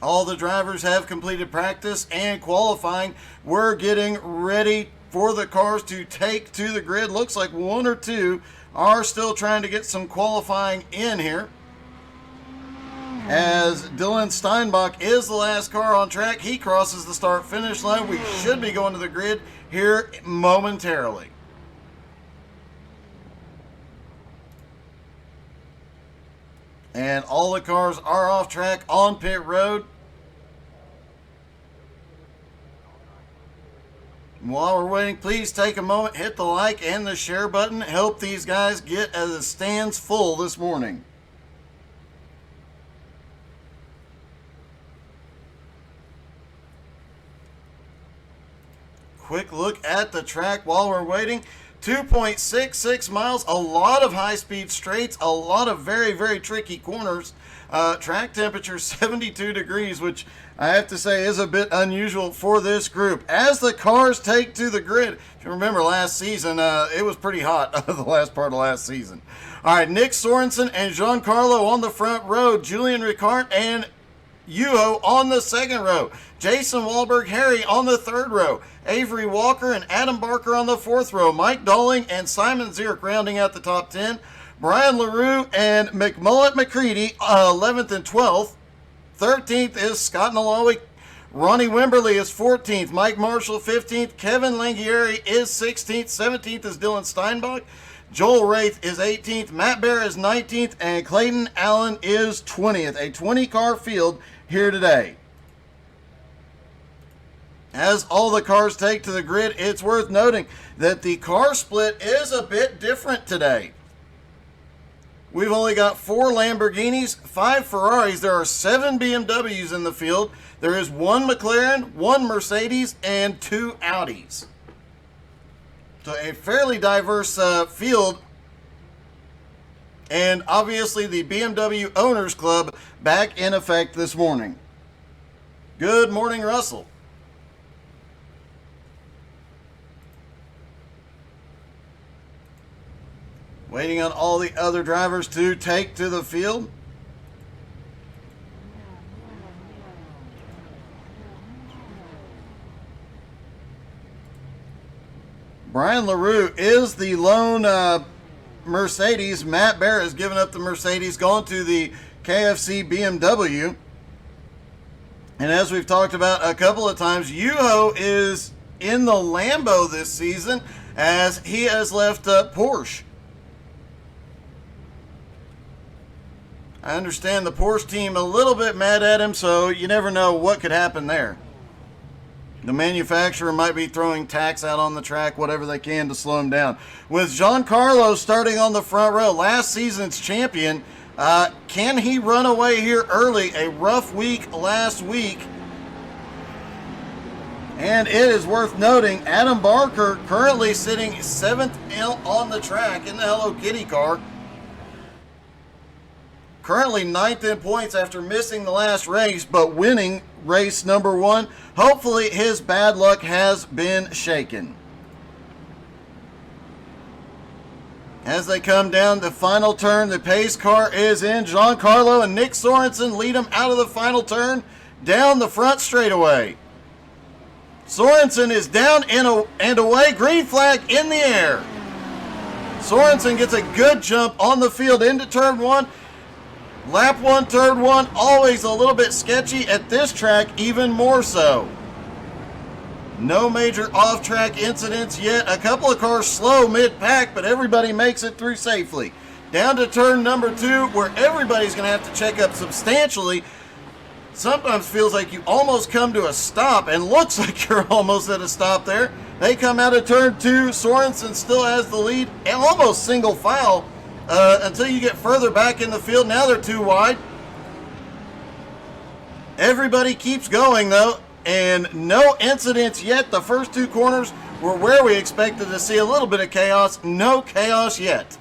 All the drivers have completed practice and qualifying. We're getting ready for the cars to take to the grid. Looks like one or two are still trying to get some qualifying in here, as Dylan Steinbach is the last car on track. He crosses the start-finish line. We should be going to the grid here momentarily. And all the cars are off track on pit road. While we're waiting, please take a moment, hit the like and the share button. Help these guys get the stands full this morning. Quick look at the track while we're waiting. 2.66 miles, a lot of high-speed straights, a lot of very, very tricky corners. Track temperature 72 degrees, which I have to say is a bit unusual for this group. As the cars take to the grid, if you remember last season, it was pretty hot the last part of last season. All right, Nick Sorensen and Giancarlo on the front row, Julian Ricard and Yuho on the second row, Jason Wahlberg, Harry on the third row, Avery Walker and Adam Barker on the fourth row, Mike Dolling and Simon Zierk rounding out the top 10, Brian LaRue and McMullet McCready 11th and 12th, 13th is Scott Nalawi, Ronnie Wimberly is 14th, Mike Marshall 15th, Kevin Langieri is 16th, 17th is Dylan Steinbach, Joel Wraith is 18th, Matt Bear is 19th, and Clayton Allen is 20th. A 20-car field here today. As all the cars take to the grid, it's worth noting that the car split is a bit different today. We've only got 4 Lamborghinis, 5 Ferraris. There are 7 BMWs in the field. There is 1 McLaren, 1 Mercedes, and 2 Audis. So a fairly diverse field. And obviously the BMW Owners Club back in effect this morning. Good morning, Russell. Waiting on all the other drivers to take to the field. Brian LaRue is the lone Mercedes. Matt Bear has given up the Mercedes, gone to the KFC BMW. And as we've talked about a couple of times, Yuho is in the Lambo this season as he has left Porsche. I understand the Porsche team a little bit mad at him, so you never know what could happen there. The manufacturer might be throwing tax out on the track, whatever they can to slow him down. With Giancarlo starting on the front row, last season's champion, can he run away here early? A rough week last week. And it is worth noting, Adam Barker currently sitting 7th on the track in the Hello Kitty car. Currently 9th in points after missing the last race, but winning race number 1. Hopefully his bad luck has been shaken. As they come down the final turn, the pace car is in. Giancarlo and Nick Sorensen lead them out of the final turn down the front straightaway. Sorensen is down and away. Green flag in the air. Sorensen gets a good jump on the field into turn 1. Lap 1, turn 1, always a little bit sketchy. At this track, even more so. No major off-track incidents yet. A couple of cars slow mid-pack, but everybody makes it through safely. Down to turn number 2, where everybody's going to have to check up substantially. Sometimes feels like you almost come to a stop, and looks like you're almost at a stop there. They come out of turn 2. Sorensen still has the lead, and almost single file. Until you get further back in the field. Now they're too wide. Everybody keeps going though, and no incidents yet. The first 2 corners were where we expected to see a little bit of chaos. No chaos yet.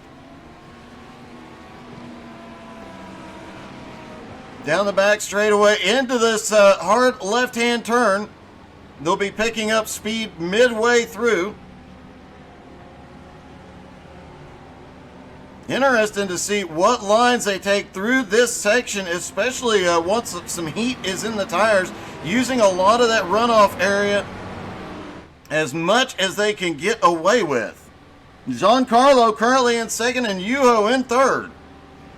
Down the back straightaway into this hard left-hand turn. They'll be picking up speed midway through. Interesting to see what lines they take through this section, especially once some heat is in the tires, using a lot of that runoff area as much as they can get away with. Giancarlo currently in second and Yuho in third.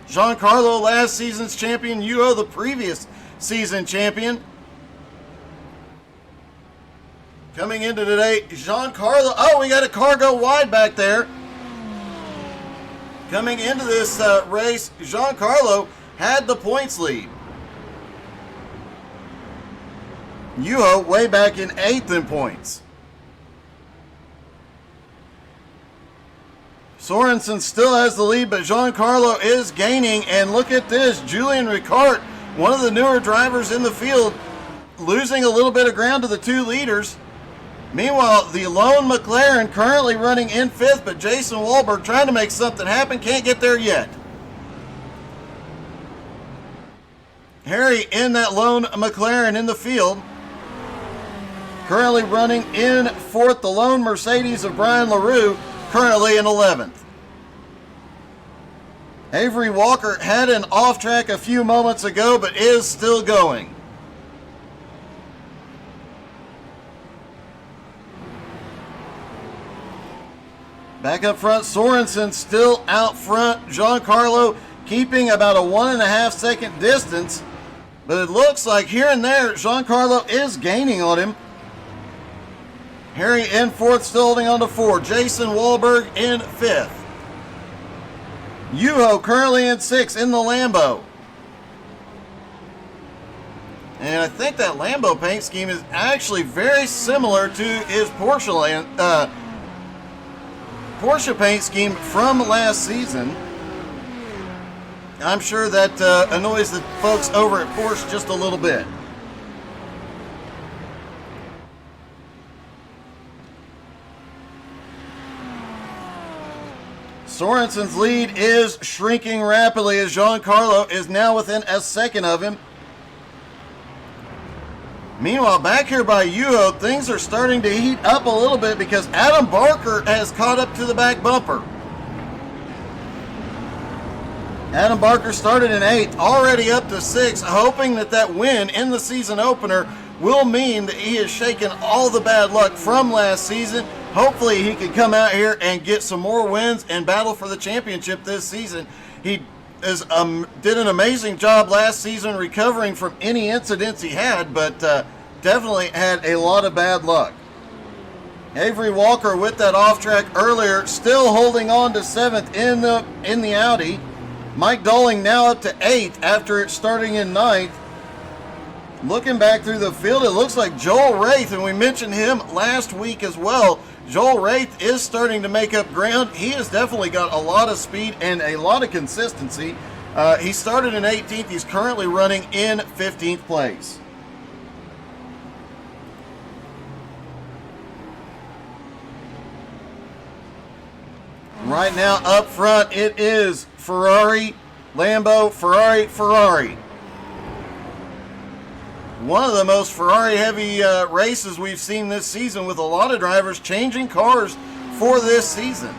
Giancarlo last season's champion, Yuho the previous season champion. Coming into today, Giancarlo, oh, we got a car go wide back there. Coming into this race, Giancarlo had the points lead. Yuho way back in 8th in points. Sorensen still has the lead, but Giancarlo is gaining. And look at this, Julian Ricard, one of the newer drivers in the field, losing a little bit of ground to the 2 leaders. Meanwhile, the lone McLaren currently running in 5th, but Jason Wahlberg trying to make something happen, can't get there yet. Harry in that lone McLaren in the field. Currently running in 4th, the lone Mercedes of Brian LaRue, currently in 11th. Avery Walker had an off track a few moments ago, but is still going. Back up front, Sorensen still out front. Giancarlo keeping about a 1.5 second distance. But it looks like here and there, Giancarlo is gaining on him. Harry in 4th, still holding on to 4. Jason Wahlberg in 5th. Yuho currently in 6th in the Lambo. And I think that Lambo paint scheme is actually very similar to his Porsche paint scheme from last season. I'm sure that annoys the folks over at Porsche just a little bit. Sorensen's lead is shrinking rapidly as Giancarlo is now within a second of him. Meanwhile, back here by Yuho, things are starting to heat up a little bit because Adam Barker has caught up to the back bumper. Adam Barker started in 8th, already up to 6th, hoping that that win in the season opener will mean that he has shaken all the bad luck from last season. Hopefully he can come out here and get some more wins and battle for the championship this season. He did an amazing job last season recovering from any incidents he had, but definitely had a lot of bad luck. Avery Walker with that off track earlier, still holding on to 7th in the Audi. Mike Dolling now up to 8th after starting in 9th. Looking back through the field, it looks like Joel Wraith, and we mentioned him last week as well. Joel Wraith is starting to make up ground. He has definitely got a lot of speed and a lot of consistency. He started in 18th. He's currently running in 15th place. Right now up front it is Ferrari, Lambo, Ferrari, Ferrari. One of the most Ferrari-heavy races we've seen this season, with a lot of drivers changing cars for this season.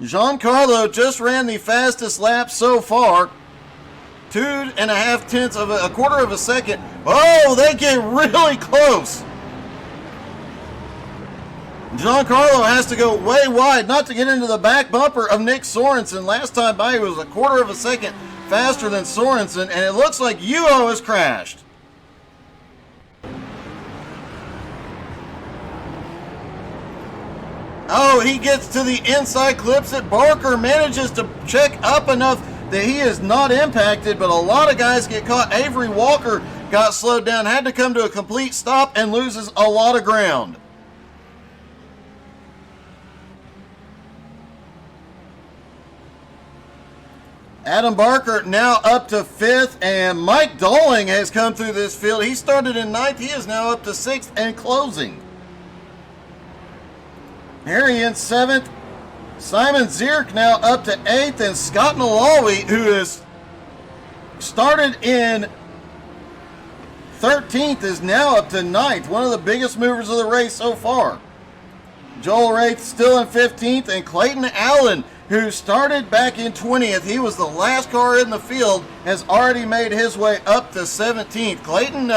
Giancarlo just ran the fastest lap so far. 2.5 tenths of a quarter of a second. Oh, they get really close. Giancarlo has to go way wide not to get into the back bumper of Nick Sorensen. Last time by, he was a quarter of a second faster than Sorensen, and it looks like Yuho has crashed. Oh, he gets to the inside, clips it. Barker manages to check up enough that he is not impacted, but a lot of guys get caught. Avery Walker got slowed down, had to come to a complete stop, and loses a lot of ground. Adam Barker now up to 5th, and Mike Dolling has come through this field. He started in 9th. He is now up to 6th and closing. Harry in 7th. Simon Zierk now up to 8th, and Scott Malawi, who has started in 13th, is now up to 9th. One of the biggest movers of the race so far. Joel Wraith still in 15th, and Clayton Allen, who started back in 20th, he was the last car in the field, has already made his way up to 17th. Clayton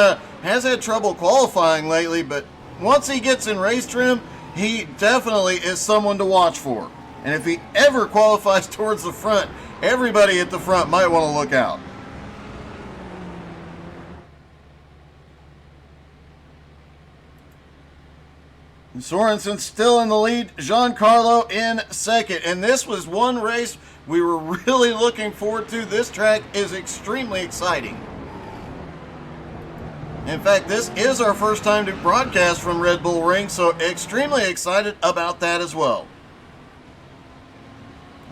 has had trouble qualifying lately, but once he gets in race trim, he definitely is someone to watch for. And if he ever qualifies towards the front, everybody at the front might want to look out. Sorensen still in the lead, Giancarlo in second. And this was one race we were really looking forward to. This track is extremely exciting. In fact, this is our first time to broadcast from RedBull Ring, so extremely excited about that as well.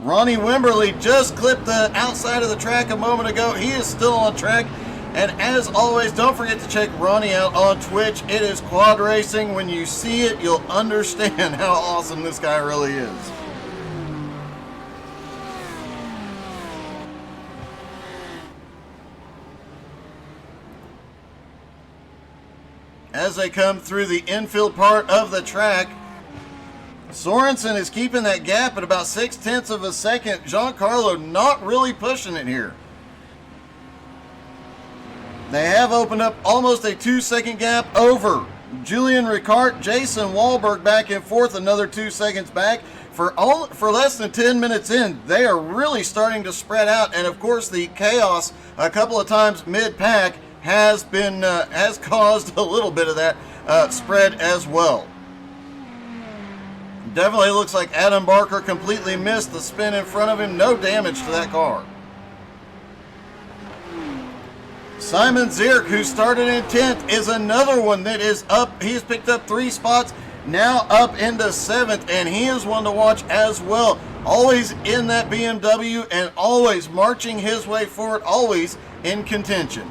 Ronnie Wimberly just clipped the outside of the track a moment ago. He is still on track. And as always, don't forget to check Ronnie out on Twitch. It is quad racing. When you see it, you'll understand how awesome this guy really is. As they come through the infield part of the track, Sorensen is keeping that gap at about 0.6 of a second. Giancarlo not really pushing it here. They have opened up almost a 2-second gap over Julian Ricard. Jason Wahlberg back in fourth, another 2 seconds back. For less than 10 minutes in, they are really starting to spread out. And of course, the chaos a couple of times mid-pack has caused a little bit of that spread as well. Definitely looks like Adam Barker completely missed the spin in front of him. No damage to that car. Simon Zierk, who started in 10th, is another one that is up. He's picked up 3 spots, now up into 7th, and he is one to watch as well. Always in that BMW and always marching his way forward, always in contention.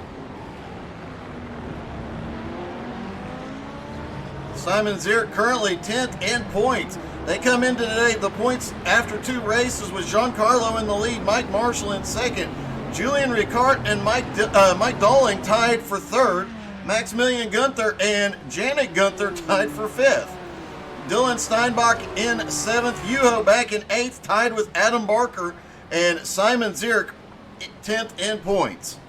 Simon Zierk currently 10th in points. They come into today, the points after 2 races with Giancarlo in the lead, Mike Marshall in second, Julian Ricard and Mike Dolling tied for 3rd, Maximilian Gunther and Janet Gunther tied for 5th. Dylan Steinbach in 7th, Yuho back in 8th, tied with Adam Barker, and Simon Zierk 10th in points.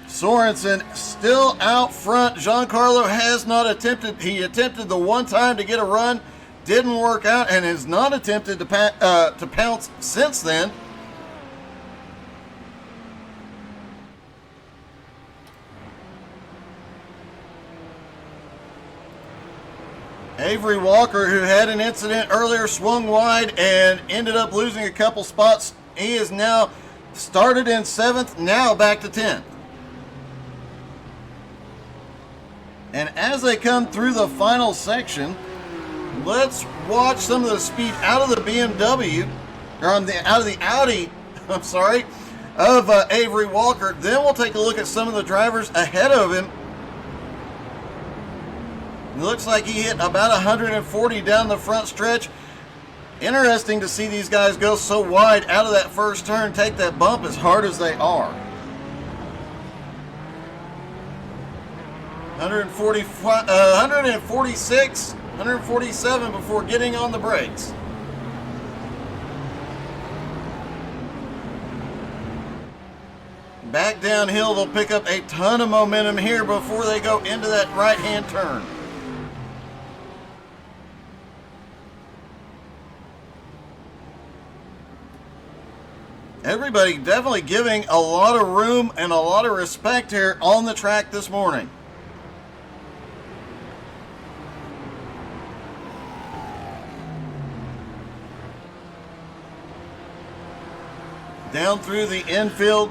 Sorensen still out front. Giancarlo has not attempted. He attempted the one time to get a run, didn't work out, and has not attempted to pounce since then. Avery Walker, who had an incident earlier, swung wide and ended up losing a couple spots. He is now started in 7th, now back to 10th. And as they come through the final section, let's watch some of the speed out of the BMW, or out of the Audi, of Avery Walker. Then we'll take a look at some of the drivers ahead of him. It looks like he hit about 140 down the front stretch. Interesting to see these guys go so wide out of that first turn, take that bump as hard as they are. 146, 147 before getting on the brakes. Back downhill, they'll pick up a ton of momentum here before they go into that right-hand turn. Everybody definitely giving a lot of room and a lot of respect here on the track this morning. Down through the infield.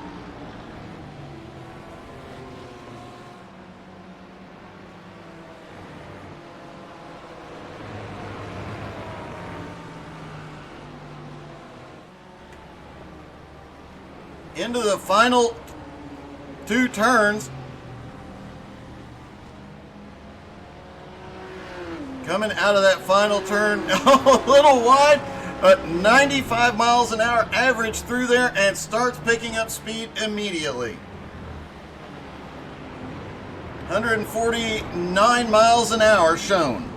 Into the final 2 turns. Coming out of that final turn, a little wide. 95 miles an hour average through there and starts picking up speed immediately. 149 miles an hour shown.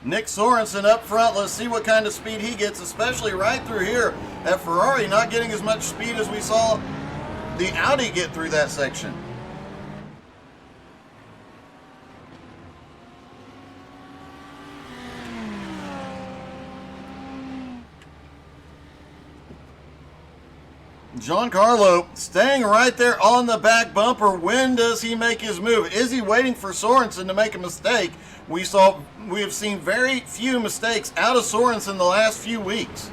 Nick Sorensen up front. Let's see what kind of speed he gets, especially right through here at Ferrari, not getting as much speed as we saw the Audi get through that section. Giancarlo staying right there on the back bumper. When does he make his move? Is he waiting for Sorensen to make a mistake? We have seen very few mistakes out of Sorensen the last few weeks.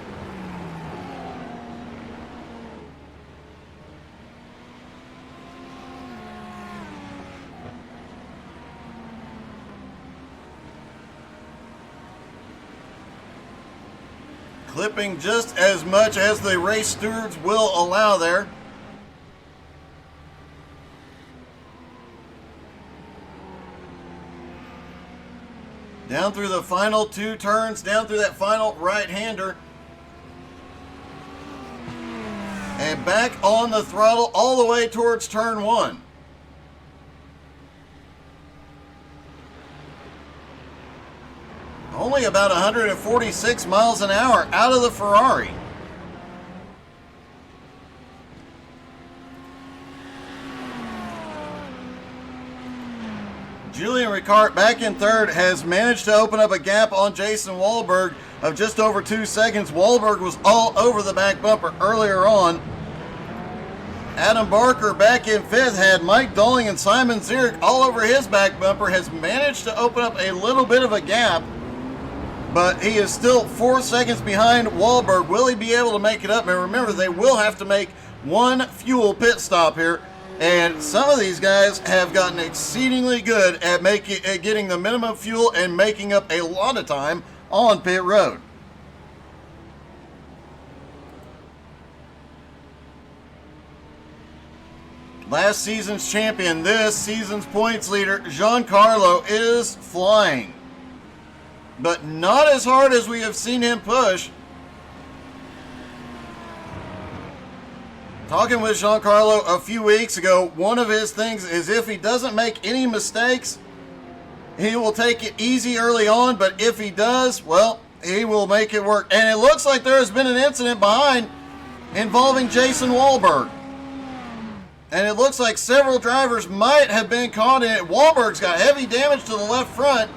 Clipping just as much as the race stewards will allow there. Down through the final two turns, down through that final right-hander. And back on the throttle all the way towards turn one. Only about 146 miles an hour out of the Ferrari. Julian Ricard back in third has managed to open up a gap on Jason Wahlberg of just over 2 seconds. Wahlberg was all over the back bumper earlier on. Adam Barker back in fifth had Mike Dolling and Simon Zierk all over his back bumper, has managed to open up a little bit of a gap, but he is still 4 seconds behind Wahlberg. Will he be able to make it up? And remember, they will have to make one fuel pit stop here. And some of these guys have gotten exceedingly good at getting the minimum fuel and making up a lot of time on pit road. Last season's champion, this season's points leader, Giancarlo, is flying. But not as hard as we have seen him push. Talking with Giancarlo a few weeks ago, one of his things is if he doesn't make any mistakes, he will take it easy early on, but if he does, well, he will make it work. And it looks like there has been an incident behind involving Jason Wahlberg. And it looks like several drivers might have been caught in it. Wahlberg's got heavy damage to the left front.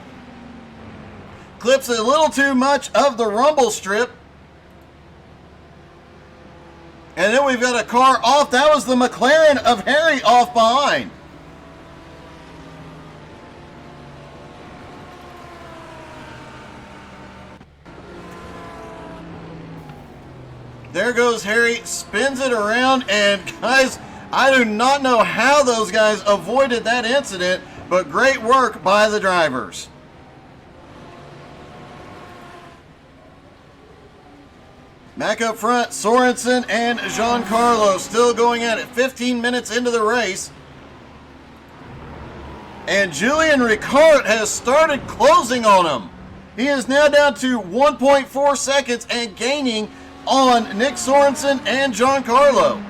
Clips a little too much of the rumble strip. And then we've got a car off. That was the McLaren of Harry off behind. There goes Harry, spins it around, and guys, I do not know how those guys avoided that incident, but great work by the drivers. Back up front, Sorensen and Giancarlo still going at it. 15 minutes into the race. And Julian Ricard has started closing on him. He is now down to 1.4 seconds and gaining on Nick Sorensen and Giancarlo.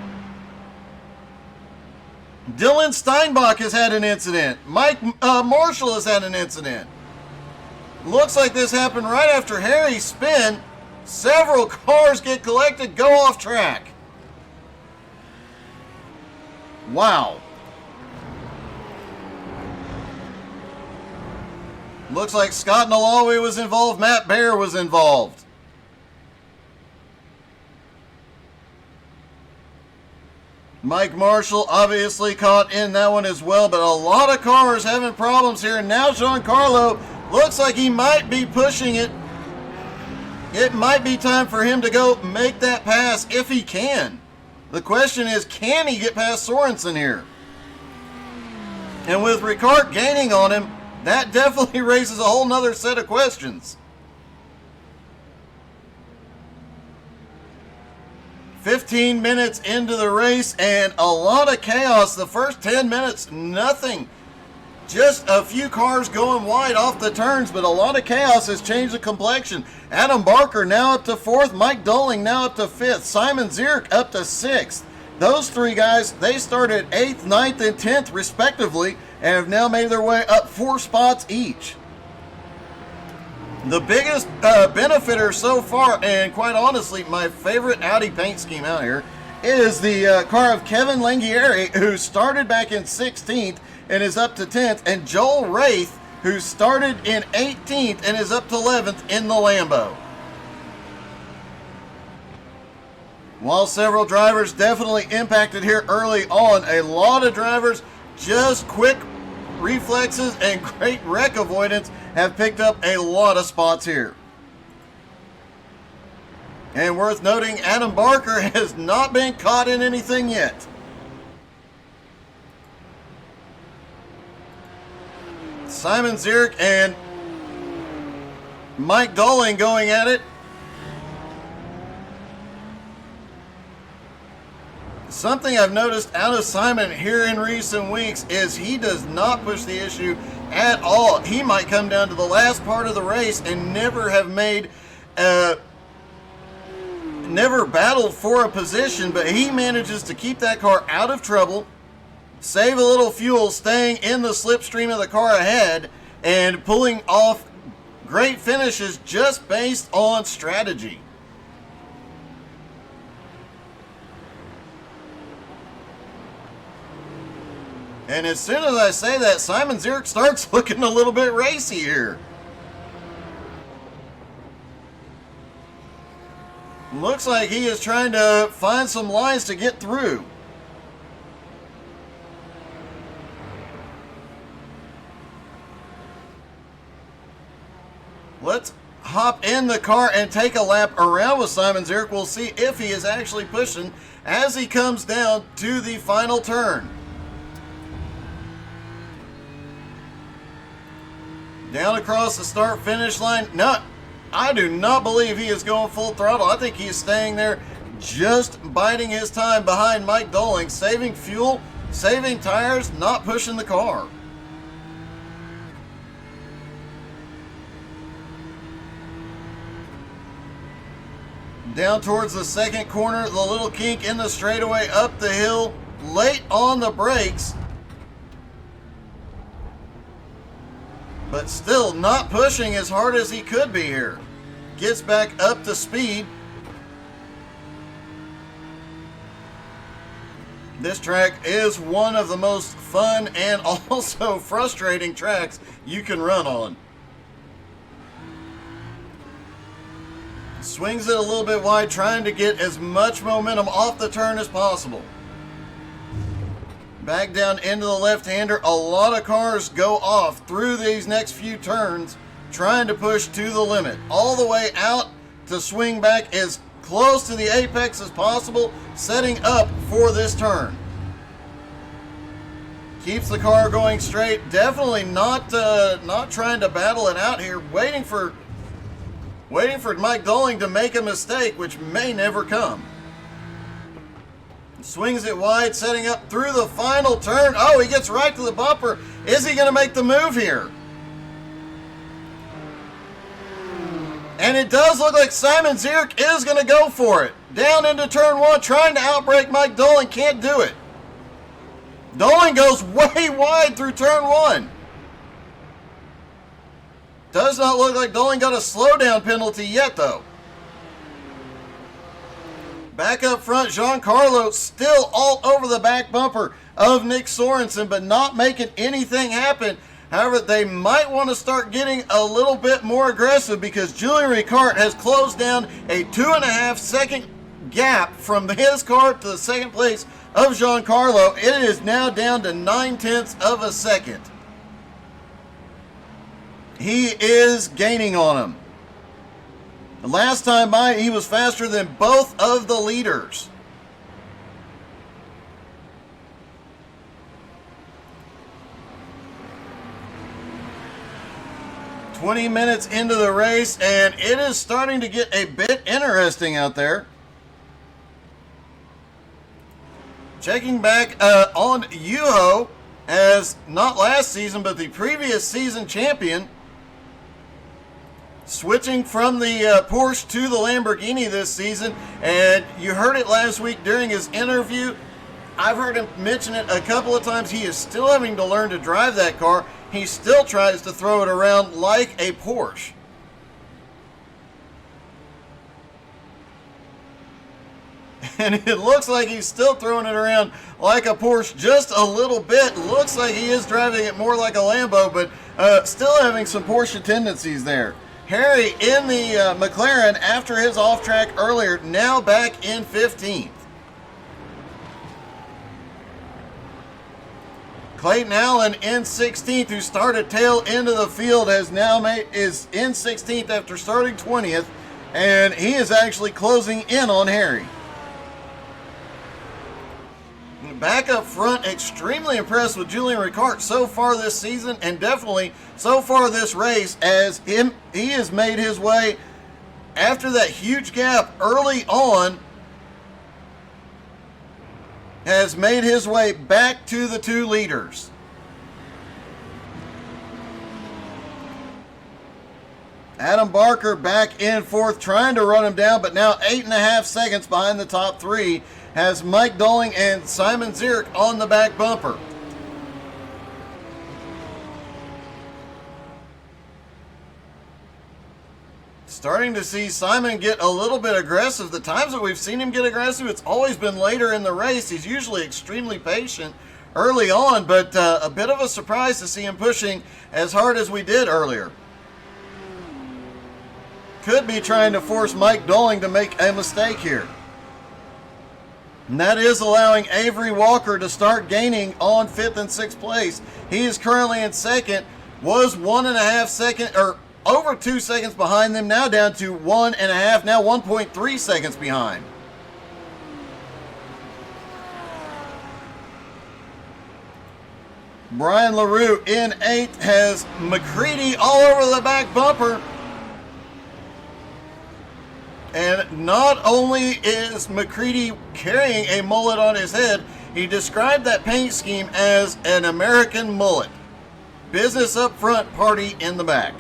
Dylan Steinbach has had an incident. Mike Marshall has had an incident. Looks like this happened right after Harry's spin. Several cars get collected, go off track. Wow. Looks like Scott Nalawi was involved, Matt Baer was involved. Mike Marshall obviously caught in that one as well, but a lot of cars having problems here. And now Giancarlo looks like he might be pushing it. It might be time for him to go make that pass if he can. The question is, can he get past Sorensen here? And with Ricard gaining on him, that definitely raises a whole nother set of questions. 15 minutes into the race and a lot of chaos. The first 10 minutes, nothing. Just a few cars going wide off the turns, but a lot of chaos has changed the complexion. Adam Barker now up to 4th. Mike Dolling now up to 5th. Simon Zierk up to 6th. Those three guys, they started 8th, 9th, and 10th respectively, and have now made their way up 4 spots each. The biggest benefiter so far, and quite honestly, my favorite Audi paint scheme out here, is the car of Kevin Langhieri, who started back in 16th and is up to 10th, and Joel Wraith, who started in 18th and is up to 11th in the Lambo. While several drivers definitely impacted here early on, a lot of drivers, just quick reflexes and great wreck avoidance, have picked up a lot of spots here. And worth noting, Adam Barker has not been caught in anything yet. Simon Zierk and Mike Dolling going at it. Something I've noticed out of Simon here in recent weeks is he does not push the issue at all. He might come down to the last part of the race and never have made, never battled for a position, but he manages to keep that car out of trouble, save a little fuel, staying in the slipstream of the car ahead, and pulling off great finishes just based on strategy. And as soon as I say that, Simon Zierk starts looking a little bit racy here. Looks like he is trying to find some lines to get through. Let's hop in the car and take a lap around with Simon Zierk. We'll see if he is actually pushing as he comes down to the final turn. Down across the start-finish line. No, I do not believe he is going full throttle. I think he's staying there, just biding his time behind Mike Dolling, saving fuel, saving tires, not pushing the car. Down towards the second corner, the little kink in the straightaway up the hill, late on the brakes, but still not pushing as hard as he could be here. Gets back up to speed. This track is one of the most fun and also frustrating tracks you can run on. Swings it a little bit wide, trying to get as much momentum off the turn as possible. Back down into the left-hander. A lot of cars go off through these next few turns, trying to push to the limit. All the way out to swing back as close to the apex as possible, setting up for this turn. Keeps the car going straight. Definitely not trying to battle it out here. Waiting for Mike Dolling to make a mistake, which may never come. Swings it wide, setting up through the final turn. Oh, he gets right to the bumper. Is he going to make the move here? And it does look like Simon Zierk is going to go for it. Down into turn one, trying to outbrake Mike Dolling. Can't do it. Dolling goes way wide through turn one. Does not look like Dolling got a slowdown penalty yet, though. Back up front, Giancarlo still all over the back bumper of Nick Sorensen, but not making anything happen. However, they might want to start getting a little bit more aggressive, because Julian Ricard has closed down a 2.5 second gap from his car to the second place of Giancarlo. It is now down to 0.9 of a second. He is gaining on him. The last time by, he was faster than both of the leaders. "20 minutes into the race, and it is starting to get a bit interesting out there." Checking back on Yuho, as not last season, but the previous season champion. Switching from the Porsche to the Lamborghini this season, and you heard it last week during his interview. I've heard him mention it a couple of times. He is still having to learn to drive that car. He still tries to throw it around like a Porsche. And it looks like he's still throwing it around like a Porsche just a little bit. Looks like he is driving it more like a Lambo, but still having some Porsche tendencies there. Harry in the McLaren after his off track earlier, now back in 15th. Clayton Allen in 16th, who started tail into the field, is in 16th after starting 20th, and he is actually closing in on Harry. Back up front, extremely impressed with Julian Ricard so far this season, and definitely so far this race, as he has made his way after that huge gap early on, has made his way back to the 2 leaders. Adam Barker back in 4th, trying to run him down, but now 8.5 seconds behind the top 3. Has Mike Dolling and Simon Zierk on the back bumper. Starting to see Simon get a little bit aggressive. The times that we've seen him get aggressive, it's always been later in the race. He's usually extremely patient early on, but a bit of a surprise to see him pushing as hard as we did earlier. Could be trying to force Mike Dolling to make a mistake here. And that is allowing Avery Walker to start gaining on 5th and 6th place. He is currently in 2nd, was 1.5 seconds, or over 2 seconds behind them, now down to 1.5, now 1.3 seconds behind. Brian LaRue in 8th, has McCready all over the back bumper. And not only is McCready carrying a mullet on his head, he described that paint scheme as an American mullet. Business up front, party in the back.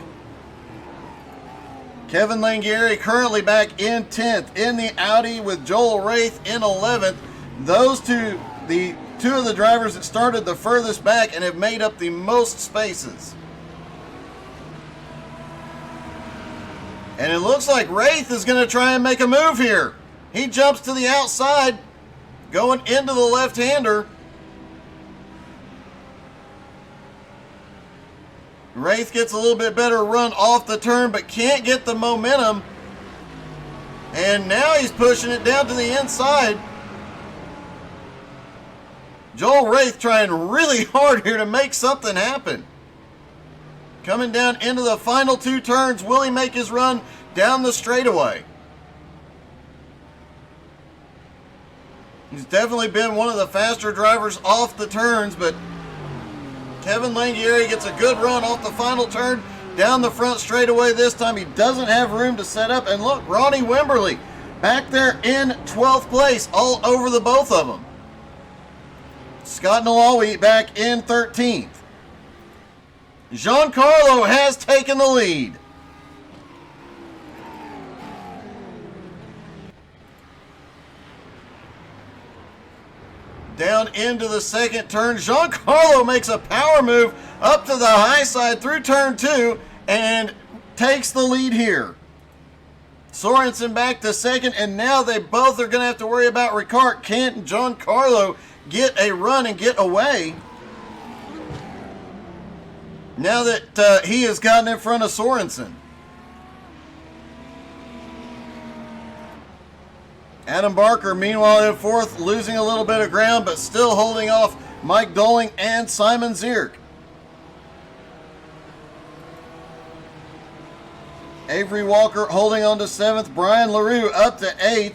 Kevin Langhieri currently back in 10th in the Audi with Joel Wraith in 11th. Those two, the two of the drivers that started the furthest back and have made up the most spaces. And it looks like Wraith is going to try and make a move here. He jumps to the outside, going into the left-hander. Wraith gets a little bit better run off the turn, but can't get the momentum. And now he's pushing it down to the inside. Joel Wraith trying really hard here to make something happen. Coming down into the final 2 turns, will he make his run down the straightaway? He's definitely been one of the faster drivers off the turns, but Kevin Langhieri gets a good run off the final turn down the front straightaway this time. He doesn't have room to set up, and look, Ronnie Wimberly back there in 12th place, all over the both of them. Scott Nalawi back in 13th. Giancarlo has taken the lead. Down into the second turn, Giancarlo makes a power move up to the high side through turn 2 and takes the lead here. Sorensen back to second, and now they both are going to have to worry about Ricard. Can't Giancarlo get a run and get away? Now that he has gotten in front of Sorensen. Adam Barker, meanwhile, in 4th, losing a little bit of ground, but still holding off Mike Dolling and Simon Zierk. Avery Walker holding on to 7th. Brian LaRue up to 8th.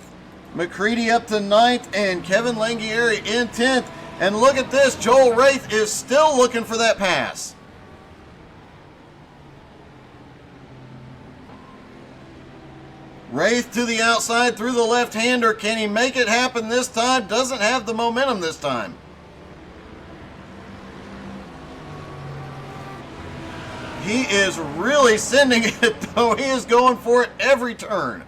McCready up to 9th. And Kevin Langhieri in 10th. And look at this. Joel Wraith is still looking for that pass. Wraith to the outside through the left-hander. Can he make it happen this time? Doesn't have the momentum this time. He is really sending it, though. He is going for it every turn.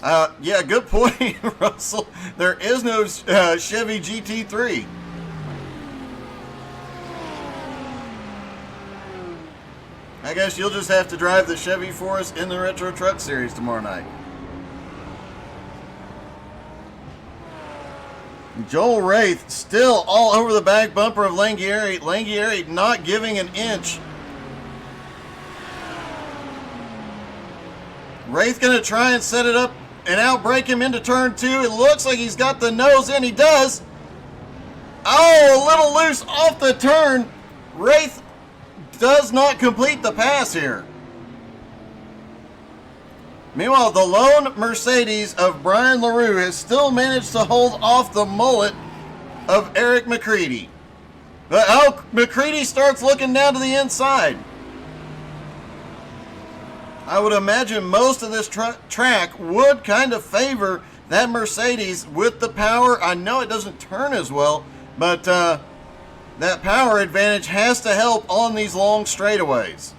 Yeah, good point, Russell. There is no Chevy GT3. I guess you'll just have to drive the Chevy for us in the Retro Truck Series tomorrow night. Joel Wraith still all over the back bumper of Langhieri. Langhieri not giving an inch. Wraith going to try and set it up and outbrake him into turn 2. It looks like he's got the nose in. He does. Oh, a little loose off the turn. Wraith does not complete the pass here. Meanwhile, the lone Mercedes of Brian LaRue has still managed to hold off the mullet of Eric McCready. But McCready starts looking down to the inside. I would imagine most of this track would kind of favor that Mercedes with the power. I know it doesn't turn as well, but that power advantage has to help on these long straightaways.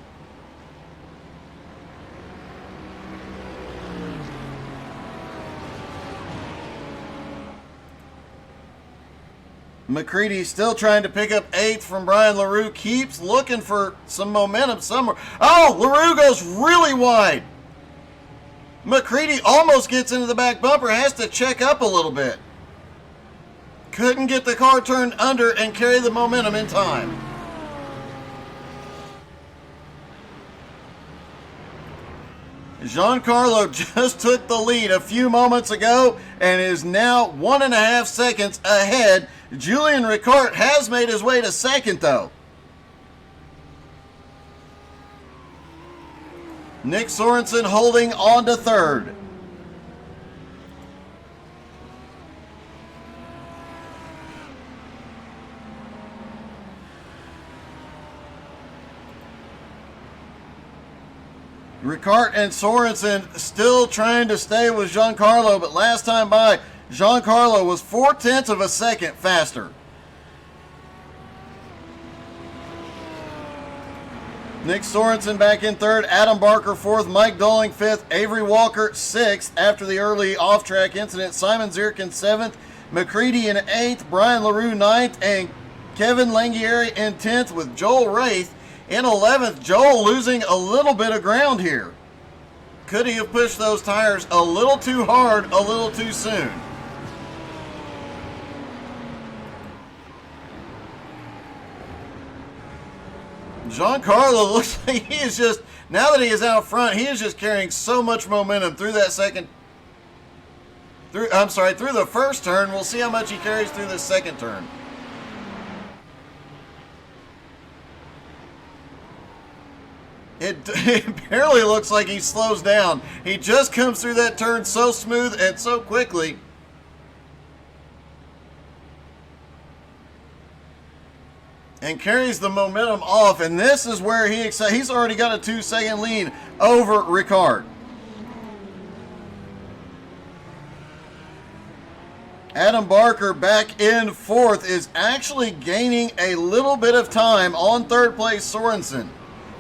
McCready still trying to pick up 8th from Brian LaRue. Keeps looking for some momentum somewhere. Oh, LaRue goes really wide. McCready almost gets into the back bumper. Has to check up a little bit. Couldn't get the car turned under and carry the momentum in time. Giancarlo just took the lead a few moments ago and is now 1.5 seconds ahead. Julian Ricart has made his way to second, though. Nick Sorensen holding on to third. Ricart and Sorensen still trying to stay with Giancarlo, but last time by, Giancarlo was 0.4 of a second faster. Nick Sorensen back in third, Adam Barker fourth, Mike Dolling fifth, Avery Walker sixth after the early off-track incident, Simon Zierk in seventh, McCready in eighth, Brian LaRue ninth, and Kevin Langhieri in 10th with Joel Wraith in 11th. Joel losing a little bit of ground here. Could he have pushed those tires a little too hard, a little too soon? Giancarlo looks like he is just, now that he is out front, he is just carrying so much momentum through that through the first turn. We'll see how much he carries through this second turn. It barely looks like he slows down. He just comes through that turn so smooth and so quickly. And carries the momentum off. And this is where he's already got a 2-second lead over Ricard. Adam Barker back in fourth is actually gaining a little bit of time on third place Sorensen.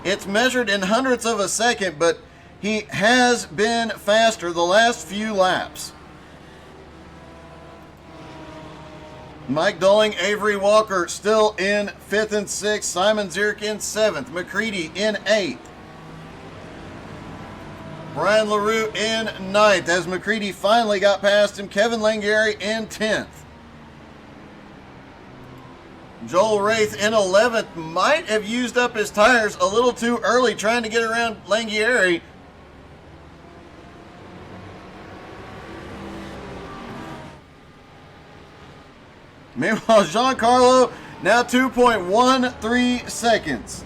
It's measured in hundredths of a second, but he has been faster the last few laps. Mike Dolling, Avery Walker still in 5th and 6th. Simon Zierk in 7th. McCready in 8th. Brian LaRue in 9th as McCready finally got past him. Kevin Langhieri in 10th. Joel Wraith in 11th. Might have used up his tires a little too early trying to get around Langhieri. Meanwhile, Giancarlo now 2.13 seconds.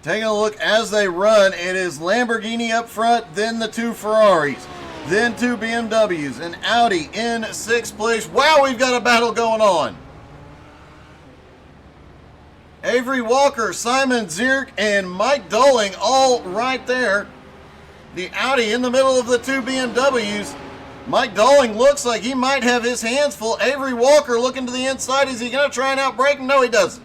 Taking a look as they run, it is Lamborghini up front, then the 2 Ferraris, then 2 BMWs, and Audi in 6th place. Wow, we've got a battle going on. Avery Walker, Simon Zierk, and Mike Dolling all right there. The Audi in the middle of the 2 BMWs. Mike Dolling looks like he might have his hands full. Avery Walker looking to the inside. Is he going to try and outbrake him? No, he doesn't.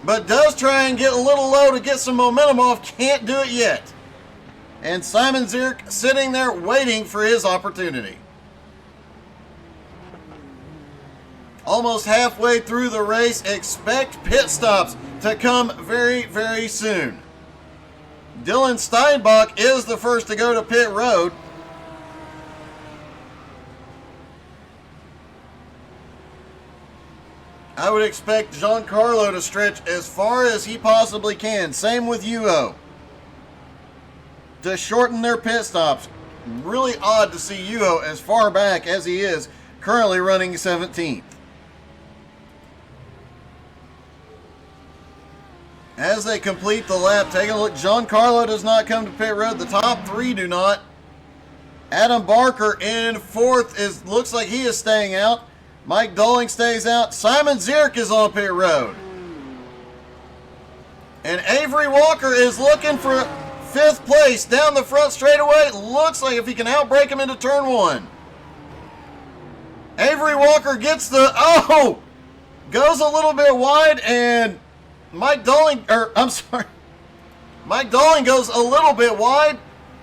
but does try and get a little low to get some momentum off. Can't do it yet. And Simon Zierk sitting there waiting for his opportunity. Almost halfway through the race, expect pit stops to come very, very soon. Dylan Steinbach is the first to go to pit road. I would expect Giancarlo to stretch as far as he possibly can. Same with Yuho. To shorten their pit stops. Really odd to see Yuho as far back as he is, currently running 17th. As they complete the lap, take a look. Giancarlo does not come to pit road. The top three do not. Adam Barker in fourth looks like he is staying out. Mike Dolling stays out. Simon Zierk is on pit road. And Avery Walker is looking for fifth place down the front straightaway. Looks like if he can outbrake him into turn one. Avery Walker gets goes a little bit wide, and Mike Dolling goes a little bit wide,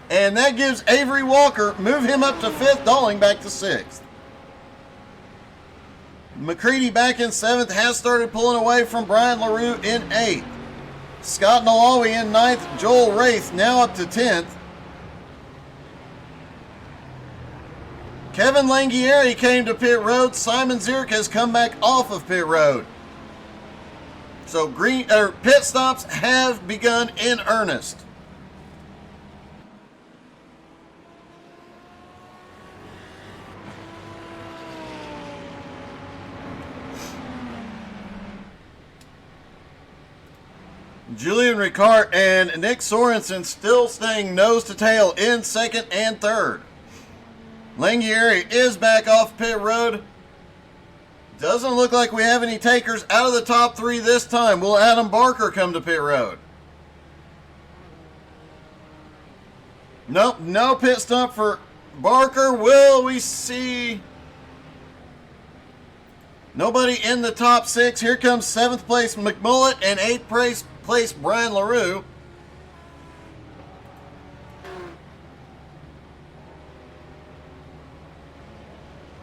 and that gives Avery Walker, move him up to fifth, Dolling back to sixth. McCready back in seventh, has started pulling away from Brian LaRue in eighth. Scott Nalawi in ninth, Joel Wraith now up to 10th. Kevin Langieri came to pit road. Simon Zierk has come back off of pit road. So pit stops have begun in earnest. Julian Ricard and Nick Sorensen still staying nose to tail in second and third. Langieri is back off pit road. Doesn't look like we have any takers out of the top three this time. Will Adam Barker come to pit road? Nope, no pit stop for Barker. Will we see? Nobody in the top six. Here comes seventh place McMullet and eighth place Brian LaRue.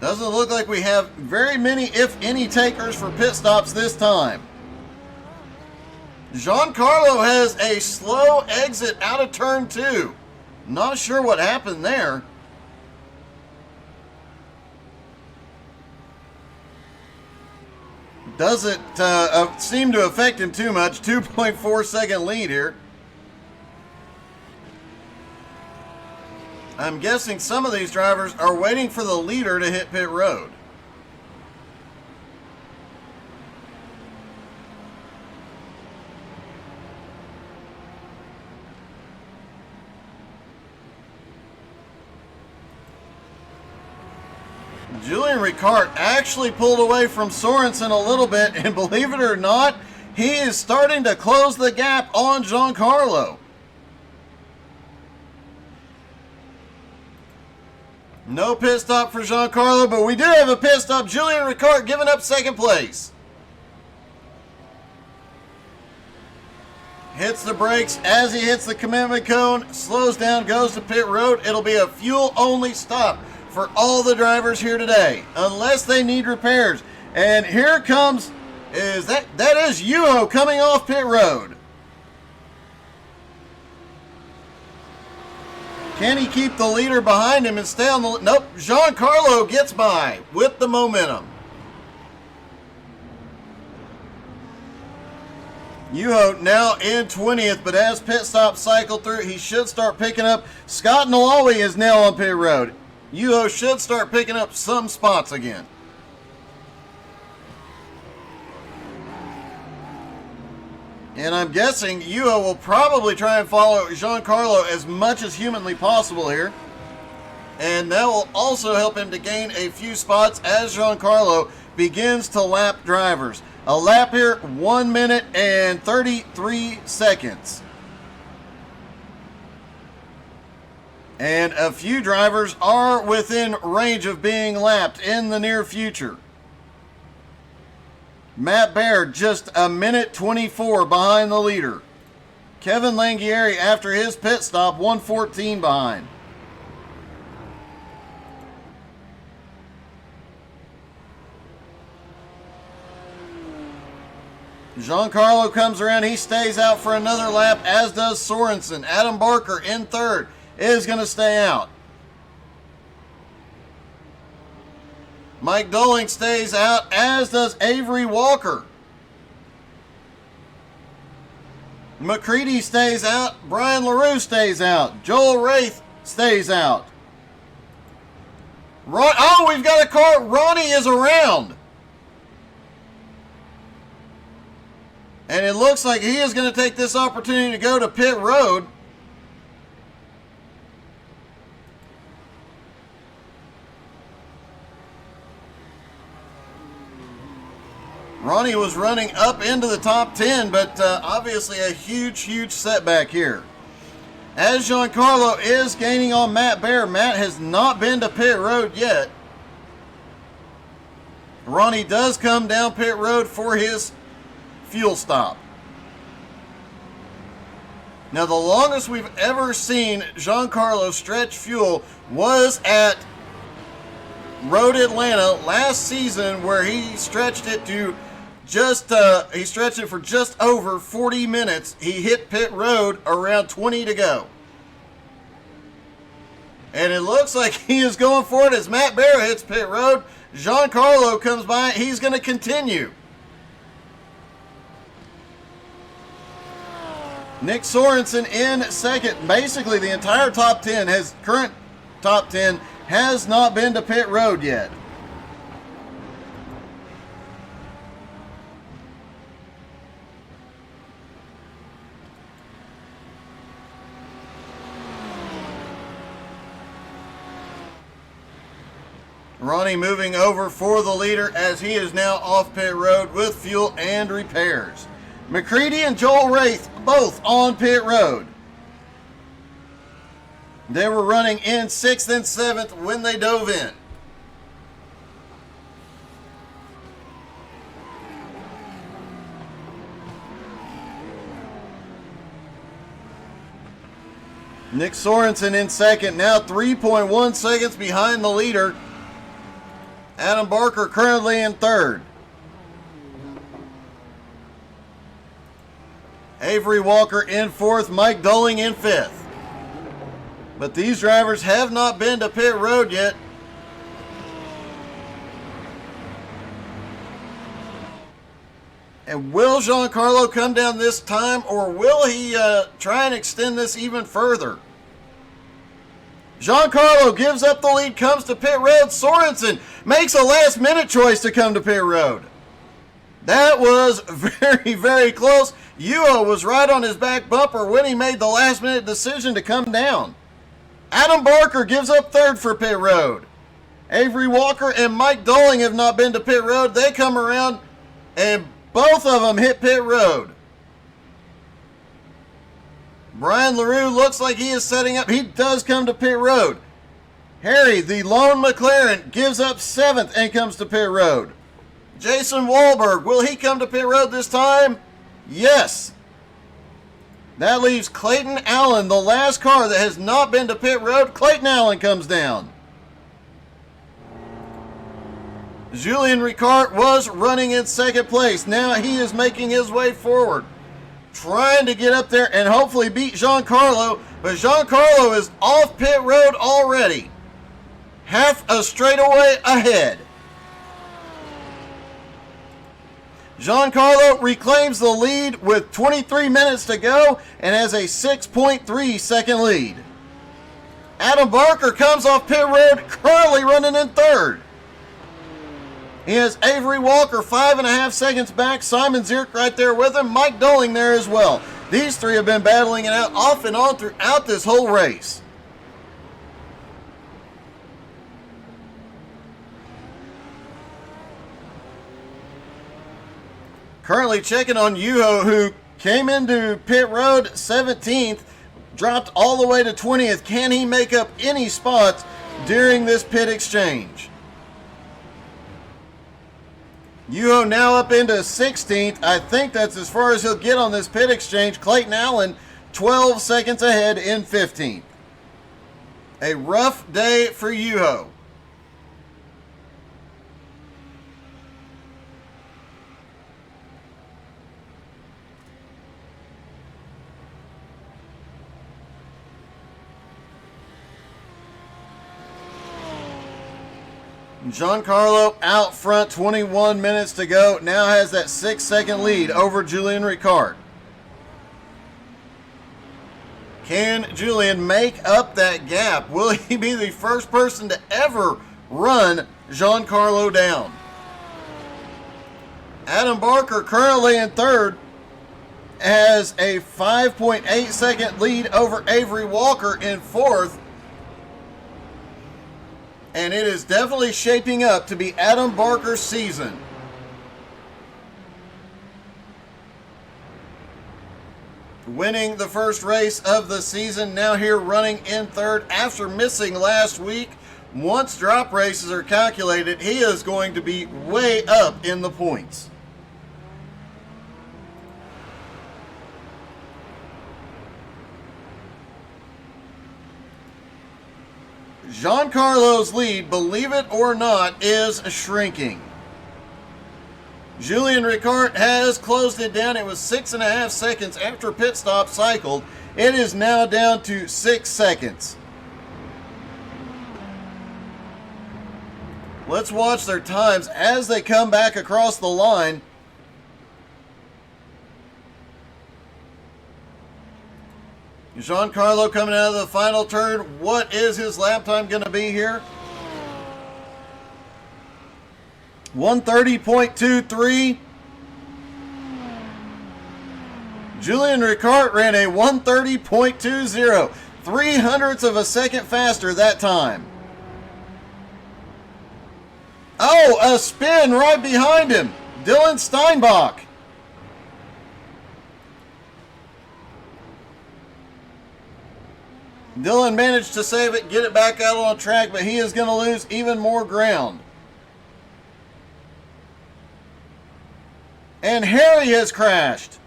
Doesn't look like we have very many, if any, takers for pit stops this time. Giancarlo has a slow exit out of turn two. Not sure what happened there. Doesn't seem to affect him too much. 2.4 second lead here. I'm guessing some of these drivers are waiting for the leader to hit pit road. Julian Ricard actually pulled away from Sorensen a little bit, and believe it or not, he is starting to close the gap on Giancarlo. No pit stop for Giancarlo, but we do have a pit stop. Julian Ricard giving up second place. Hits the brakes as he hits the commitment cone, slows down, goes to pit road. It'll be a fuel-only stop for all the drivers here today, unless they need repairs. And here comes, that is Yuho coming off pit road. Can he keep the leader behind him and stay on the... Nope, Giancarlo gets by with the momentum. Yuho now in 20th, but as pit stop cycled through, he should start picking up. Scott Nalawi is now on pit road. Yuho should start picking up some spots again. And I'm guessing Yuho will probably try and follow Giancarlo as much as humanly possible here. And that will also help him to gain a few spots as Giancarlo begins to lap drivers. A lap here, 1 minute and 33 seconds. And a few drivers are within range of being lapped in the near future. Matt Baer just a minute 24 behind the leader. Kevin Langhieri, after his pit stop, 1:14 behind. Giancarlo comes around. He stays out for another lap, as does Sorensen. Adam Barker in third is going to stay out. Mike Doling stays out, as does Avery Walker. McCready stays out. Brian LaRue stays out. Joel Wraith stays out. Oh, we've got a car. Ronnie is around. And it looks like he is going to take this opportunity to go to pit road. Ronnie was running up into the top 10, but obviously a huge setback here. As Giancarlo is gaining on Matt Baer, Matt has not been to pit road yet. Ronnie does come down pit road for his fuel stop. Now, the longest we've ever seen Giancarlo stretch fuel was at Road Atlanta last season, where he stretched it to for just over 40 minutes. He hit pit road around 20 to go. And it looks like he is going for it as Matt Baer hits pit road. Giancarlo comes by. He's going to continue. Nick Sorensen in second. Basically, the entire current top 10 has not been to pit road yet. Ronnie moving over for the leader, as he is now off pit road with fuel and repairs. McCready and Joel Wraith both on pit road. They were running in 6th and 7th when they dove in. Nick Sorensen in second, now 3.1 seconds behind the leader. Adam Barker currently in third. Avery Walker in fourth, Mike Doling in fifth. But these drivers have not been to pit road yet. And will Giancarlo come down this time, or will he try and extend this even further? Giancarlo gives up the lead, comes to pit road. Sorensen makes a last-minute choice to come to pit road. That was very close. Yuo was right on his back bumper when he made the last-minute decision to come down. Adam Barker gives up third for pit road. Avery Walker and Mike Doling have not been to pit road. They come around, and both of them hit pit road. Brian LaRue looks like he is setting up. He does come to pit road. Harry, the lone McLaren, gives up 7th and comes to pit road. Jason Wahlberg, will he come to pit road this time? Yes. That leaves Clayton Allen, the last car that has not been to pit road. Clayton Allen comes down. Julien Ricard was running in second place. Now he is making his way forward, trying to get up there and hopefully beat Giancarlo, but Giancarlo is off pit road already. Half a straightaway ahead. Giancarlo reclaims the lead with 23 minutes to go and has a 6.3 second lead. Adam Barker comes off pit road, currently running in third. He has Avery Walker 5.5 seconds back. Simon Zierk right there with him. Mike Doling there as well. These three have been battling it out off and on throughout this whole race. Currently checking on Yuho, who came into pit road 17th, dropped all the way to 20th. Can he make up any spots during this pit exchange? Yuho now up into 16th. I think that's as far as he'll get on this pit exchange. Clayton Allen 12 seconds ahead in 15th. A rough day for Yuho. Giancarlo out front, 21 minutes to go. Now has that 6-second lead over Julian Ricard. Can Julian make up that gap? Will he be the first person to ever run Giancarlo down? Adam Barker, currently in third, has a 5.8 second lead over Avery Walker in fourth. And it is definitely shaping up to be Adam Barker's season. Winning the first race of the season, now here running in third after missing last week. Once drop races are calculated, he is going to be way up in the points. Giancarlo's lead, believe it or not, is shrinking. Julian Ricard has closed it down. It was 6.5 seconds after pit stop cycled. It is now down to 6 seconds. Let's watch their times as they come back across the line. Giancarlo coming out of the final turn. What is his lap time going to be here? 1:30.23. Julian Ricard ran a 1:30.20. 0.03 of a second faster that time. Oh, a spin right behind him. Dylan Steinbach. Dylan managed to save it, get it back out on the track, but he is going to lose even more ground. And Harry has crashed.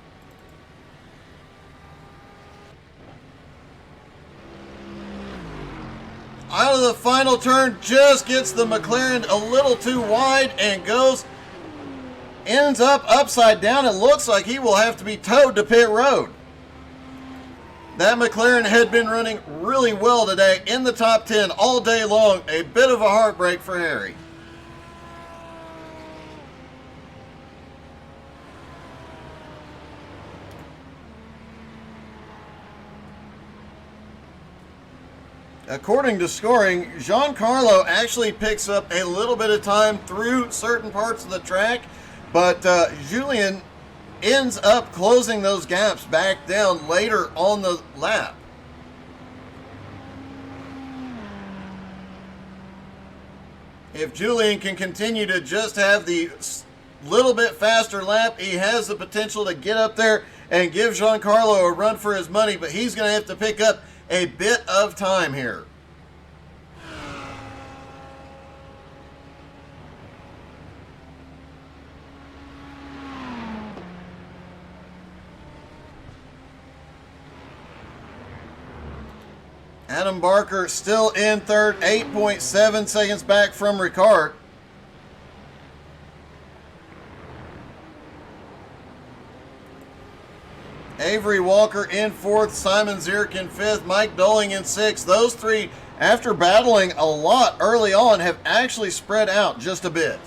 Out of the final turn, just gets the McLaren a little too wide and ends up upside down. It looks like he will have to be towed to pit road. That McLaren had been running really well today in the top 10 all day long. A bit of a heartbreak for Harry. According to scoring, Giancarlo actually picks up a little bit of time through certain parts of the track, but Julian ends up closing those gaps back down later on the lap. If Julian can continue to just have the little bit faster lap, he has the potential to get up there and give Giancarlo a run for his money, but he's going to have to pick up a bit of time here. Adam Barker still in third, 8.7 seconds back from Ricard. Avery Walker in fourth, Simon Zierk in fifth, Mike Doling in sixth. Those three, after battling a lot early on, have actually spread out just a bit.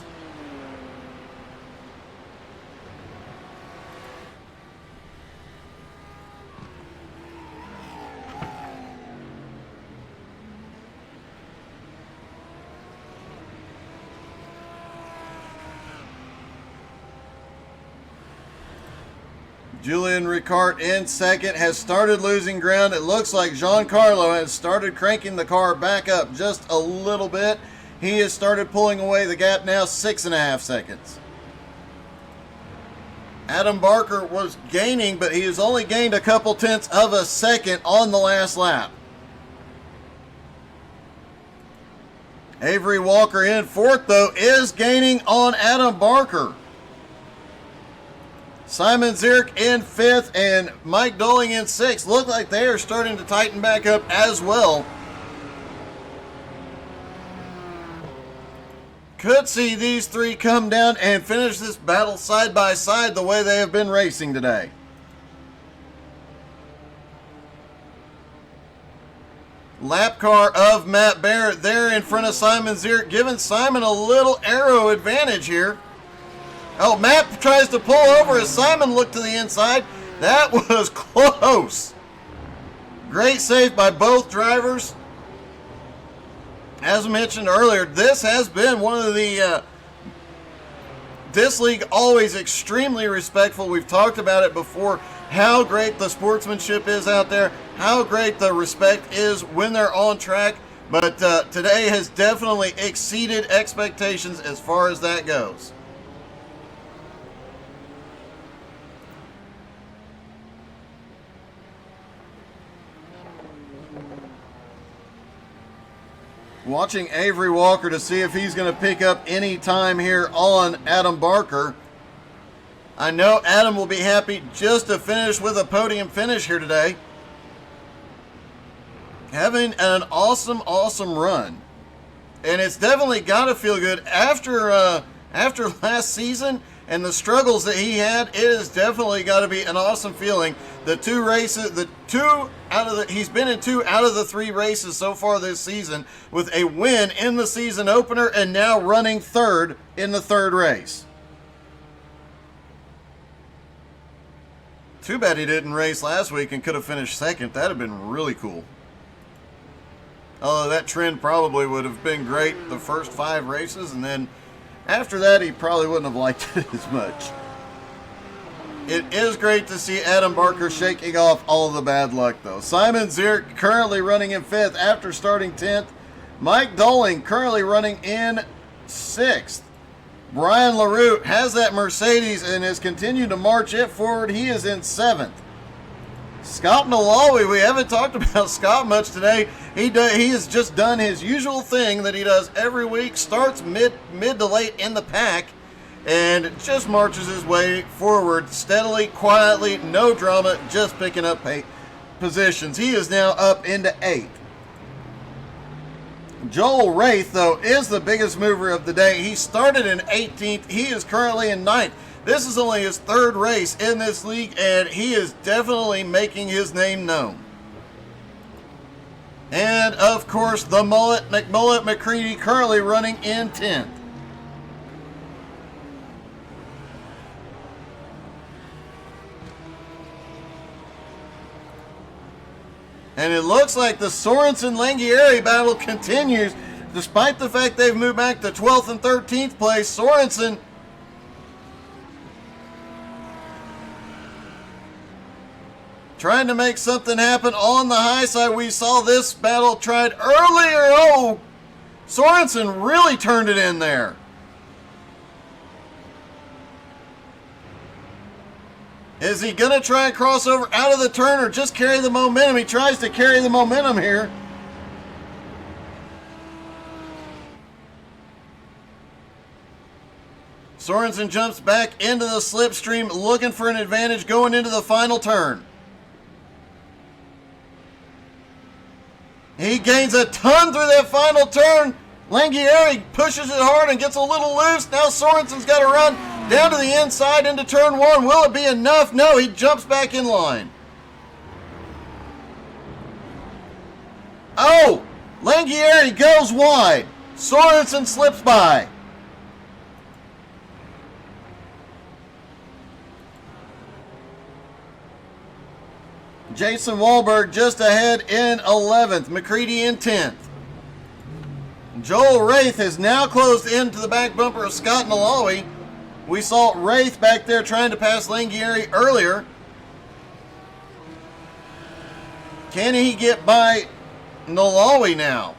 Julian Ricard in second has started losing ground. It looks like Giancarlo has started cranking the car back up just a little bit. He has started pulling away the gap now, 6.5 seconds. Adam Barker was gaining, but he has only gained a couple tenths of a second on the last lap. Avery Walker in fourth, though, is gaining on Adam Barker. Simon Zierk in fifth and Mike Dolling in sixth. Look like they are starting to tighten back up as well. Could see these three come down and finish this battle side by side the way they have been racing today. Lap car of Matt Barrett there in front of Simon Zierk, giving Simon a little aero advantage here. Oh, Matt tries to pull over as Simon looked to the inside. That was close. Great save by both drivers. As mentioned earlier, this has been one of the, this league always extremely respectful. We've talked about it before, how great the sportsmanship is out there, how great the respect is when they're on track. But today has definitely exceeded expectations as far as that goes. Watching Avery Walker to see if he's going to pick up any time here on Adam Barker. I know Adam will be happy just to finish with a podium finish here today. Having an awesome, awesome run. And it's definitely got to feel good after last season and the struggles that he had. It has definitely got to be an awesome feeling. The two races, he's been in 2 out of the 3 races so far this season with a win in the season opener and now running third in the 3rd race. Too bad he didn't race last week and could have finished 2nd. That would have been really cool. Although that trend probably would have been great the first 5 races, and then after that he probably wouldn't have liked it as much. It is great to see Adam Barker shaking off all of the bad luck, though. Simon Zierk currently running in 5th after starting 10th. Mike Dolling currently running in 6th. Brian LaRue has that Mercedes and has continued to march it forward. He is in 7th. Scott Malawi, we haven't talked about Scott much today. He has just done his usual thing that he does every week. Starts mid to late in the pack and just marches his way forward steadily, quietly, no drama, just picking up positions. He is now up into 8th. Joel Wraith, though, is the biggest mover of the day. He started in 18th. He is currently in 9th. This is only his 3rd race in this league, and he is definitely making his name known. And, of course, the Mullet, McMullet McCready, currently running in 10th. And it looks like the Sorensen-Langieri battle continues. Despite the fact they've moved back to 12th and 13th place, Sorensen trying to make something happen on the high side. We saw this battle tried earlier. Oh, Sorensen really turned it in there. Is he going to try and cross over out of the turn or just carry the momentum? He tries to carry the momentum here. Sorensen jumps back into the slipstream, looking for an advantage going into the final turn. He gains a ton through that final turn. Langieri pushes it hard and gets a little loose. Now Sorensen's got to run down to the inside into turn 1. Will it be enough? No, he jumps back in line. Oh, Langieri goes wide. Sorensen slips by. Jason Wahlberg just ahead in 11th. McCready in 10th. Joel Wraith has now closed into the back bumper of Scott Malawi. We saw Wraith back there trying to pass Langieri earlier. Can he get by Malawi now?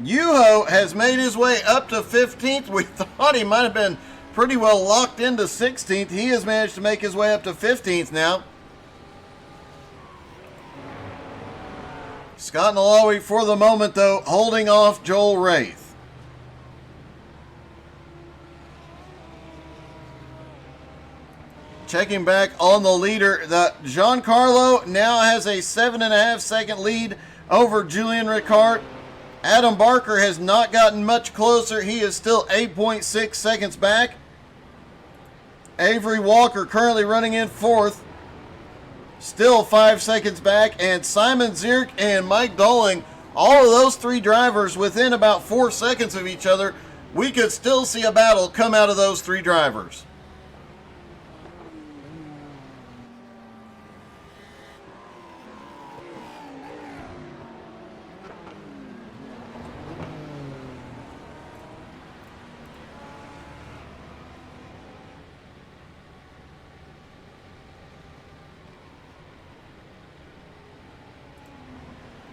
Yuho has made his way up to 15th. We thought he might have been pretty well locked into 16th. He has managed to make his way up to 15th now. Scott Nalawi, for the moment, though, holding off Joel Wraith. Checking back on the leader, Giancarlo now has a 7.5 second lead over Julian Ricard. Adam Barker has not gotten much closer. He is still 8.6 seconds back. Avery Walker currently running in fourth, still 5 seconds back. And Simon Zierk and Mike Dolling, all of those three drivers within about 4 seconds of each other. We could still see a battle come out of those three drivers.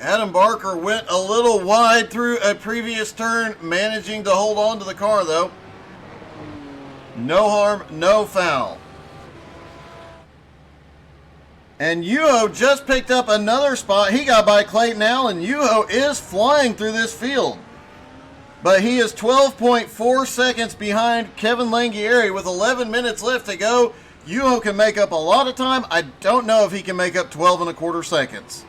Adam Barker went a little wide through a previous turn, managing to hold on to the car, though. No harm, no foul. And Yuho just picked up another spot. He got by Clayton Allen. Yuho is flying through this field, but he is 12.4 seconds behind Kevin Langhieri with 11 minutes left to go. Yuho can make up a lot of time. I don't know if he can make up 12.25 seconds.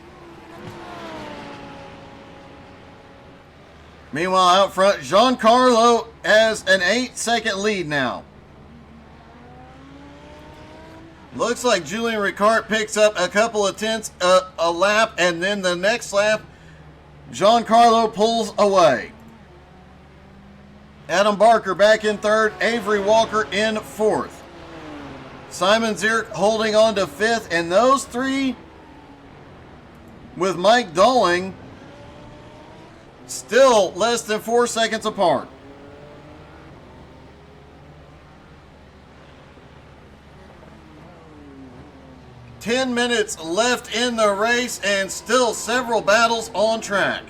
Meanwhile, out front, Giancarlo has an 8-second lead now. Looks like Julian Ricard picks up a couple of tenths a lap, and then the next lap, Giancarlo pulls away. Adam Barker back in third, Avery Walker in fourth. Simon Zierk holding on to fifth, and those three with Mike Dolling still less than 4 seconds apart. Ten minutes left in the race and still several battles on track.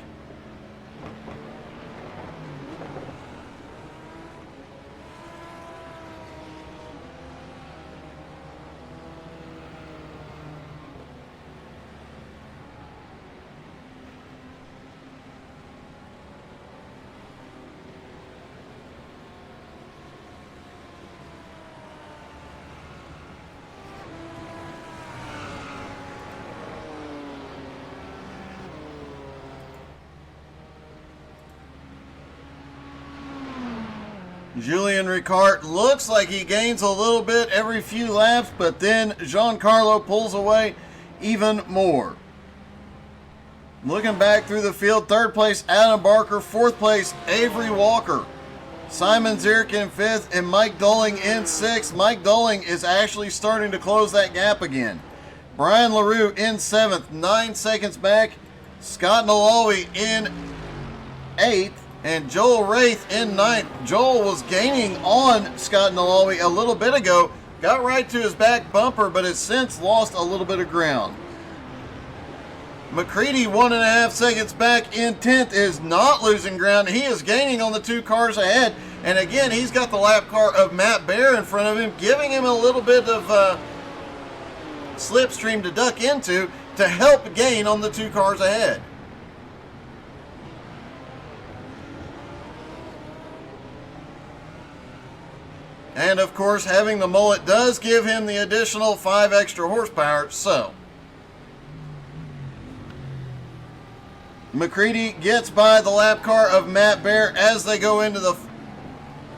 Julian Ricard looks like he gains a little bit every few laps, but then Giancarlo pulls away even more. Looking back through the field, third place Adam Barker, fourth place Avery Walker, Simon Zierk in fifth, and Mike Dolling in sixth. Mike Dolling is actually starting to close that gap again. Brian LaRue in seventh, 9 seconds back. Scott Nalawi in eighth, and Joel Wraith in ninth. Joel was gaining on Scott Nalawi a little bit ago, got right to his back bumper, but has since lost a little bit of ground. McCready 1.5 seconds back in 10th, is not losing ground. He is gaining on the two cars ahead, and again, he's got the lap car of Matt Bear in front of him, giving him a little bit of slipstream to duck into to help gain on the two cars ahead. And of course, having the mullet does give him the additional 5 extra horsepower, so McCready gets by the lap car of Matt Bear as they go into the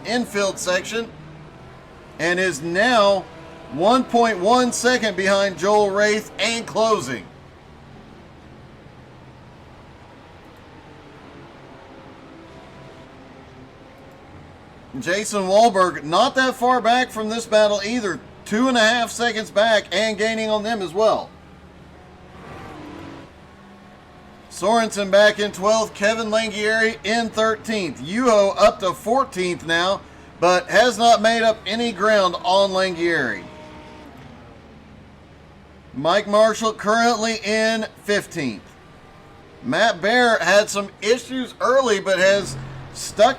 infield section, and is now 1.1 second behind Joel Wraith and closing. Jason Wahlberg not that far back from this battle either, 2.5 seconds back and gaining on them as well. Sorensen back in 12th, Kevin Langhieri in 13th. Yuho up to 14th now, but has not made up any ground on Langhieri. Mike Marshall currently in 15th. Matt Bear had some issues early, but has stuck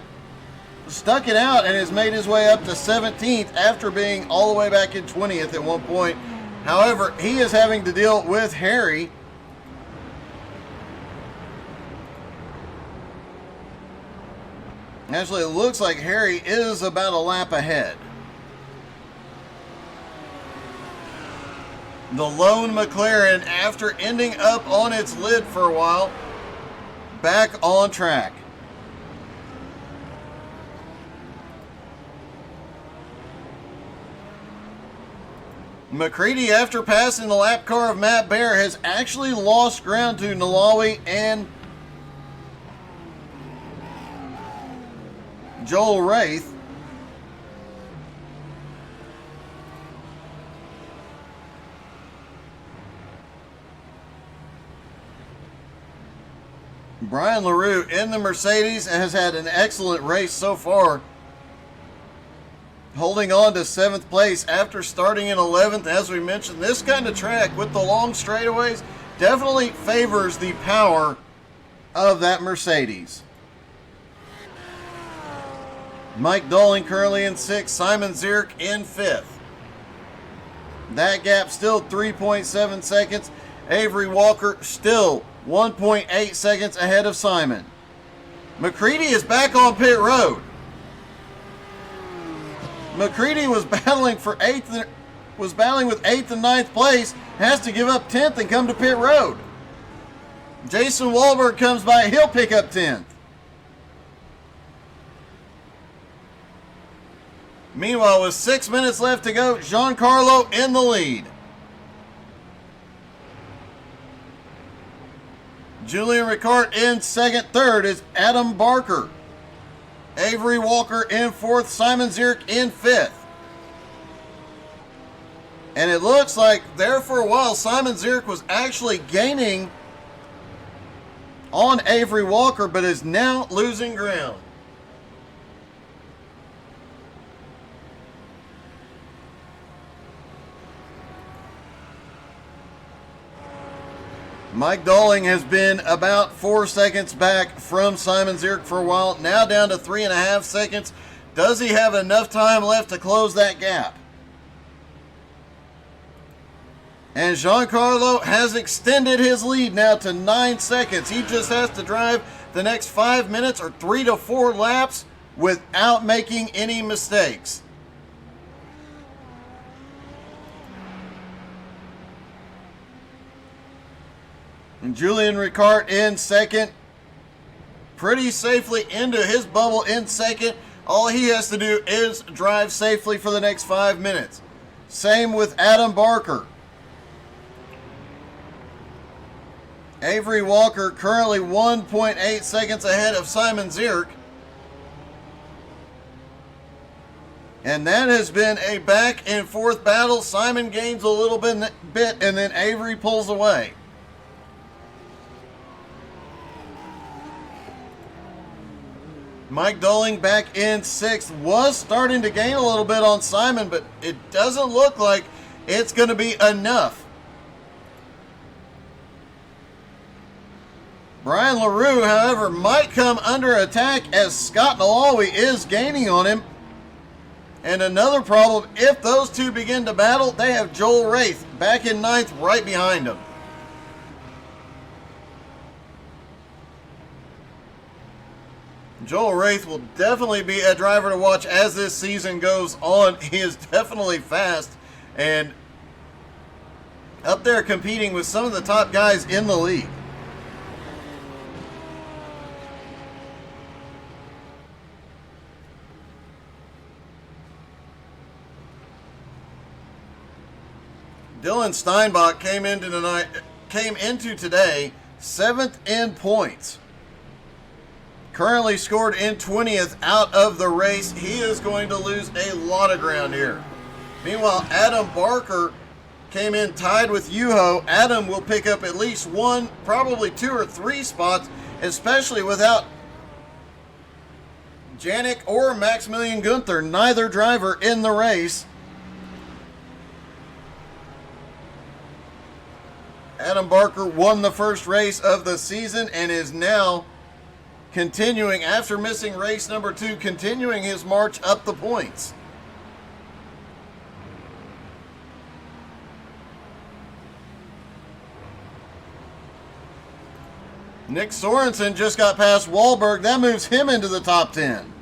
it out and has made his way up to 17th after being all the way back in 20th at one point. However, he is having to deal with Harry Actually, it looks like Harry is about a lap ahead. The lone McLaren, after ending up on its lid for a while, back on track. McCready, after passing the lap car of Matt Baer, has actually lost ground to Nalawi and Joel Wraith. Brian LaRue in the Mercedes has had an excellent race so far, holding on to 7th place after starting in 11th. As we mentioned, this kind of track with the long straightaways definitely favors the power of that Mercedes. Mike Dolling currently in 6th, Simon Zierk in 5th. That gap still 3.7 seconds. Avery Walker still 1.8 seconds ahead of Simon. McCready is back on pit road. McCready was battling with 8th and 9th place, has to give up 10th and come to pit road. Jason Wahlberg comes by, he'll pick up 10th. Meanwhile, with 6 minutes left to go, Giancarlo in the lead. Julian Ricard in 2nd. 3rd is Adam Barker. Avery Walker in 4th. Simon Zierk in 5th. And it looks like there for a while, Simon Zierk was actually gaining on Avery Walker, but is now losing ground. Mike Dolling has been about 4 seconds back from Simon Zierk for a while, now down to 3.5 seconds. Does he have enough time left to close that gap? And Giancarlo has extended his lead now to 9 seconds. He just has to drive the next 5 minutes or 3 to 4 laps without making any mistakes. And Julian Ricard in 2nd, pretty safely into his bubble in 2nd. All he has to do is drive safely for the next 5 minutes. Same with Adam Barker. Avery Walker currently 1.8 seconds ahead of Simon Zierk. And that has been a back and forth battle. Simon gains a little bit and then Avery pulls away. Mike Dolling back in 6th, was starting to gain a little bit on Simon, but it doesn't look like it's going to be enough. Brian LaRue, however, might come under attack as Scott Malawi is gaining on him. And another problem, if those two begin to battle, they have Joel Wraith back in 9th right behind him. Joel Wraith will definitely be a driver to watch as this season goes on. He is definitely fast and up there competing with some of the top guys in the league. Dylan Steinbach came into today 7th in points. Currently scored in 20th out of the race. He is going to lose a lot of ground here. Meanwhile, Adam Barker came in tied with Yuho. Adam will pick up at least 1, probably 2 or 3 spots, especially without Janik or Maximilian Gunther, neither driver in the race. Adam Barker won the first race of the season and is now continuing, after missing race number 2, continuing his march up the points. Nick Sorensen just got past Wahlberg. That moves him into the top 10.